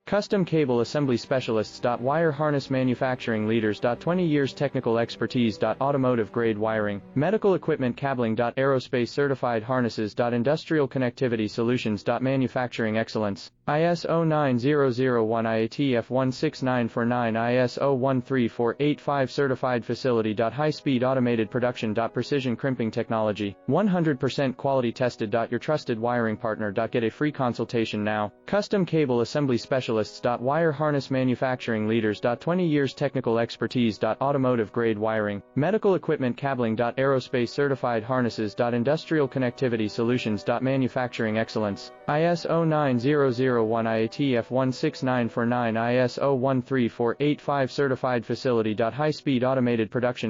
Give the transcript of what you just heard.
Custom Cable Assembly Specialists. Wire Harness Manufacturing Leaders. 20 years technical expertise. Automotive grade wiring, medical equipment cabling. Aerospace certified harnesses. Industrial connectivity solutions. Manufacturing excellence. ISO 9001 IATF 16949 ISO 13485 certified facility. High speed automated production. Precision crimping technology, 100% quality tested. Your trusted wiring partner. Get a free consultation now. Custom Cable Assembly Specialists. Wire Harness Manufacturing Leaders. 20 years technical expertise. Automotive grade wiring, medical equipment cabling. Aerospace certified harnesses. Industrial connectivity solutions. Manufacturing excellence. ISO 9001 IATF 16949 ISO 13485 certified facility. High speed automated production.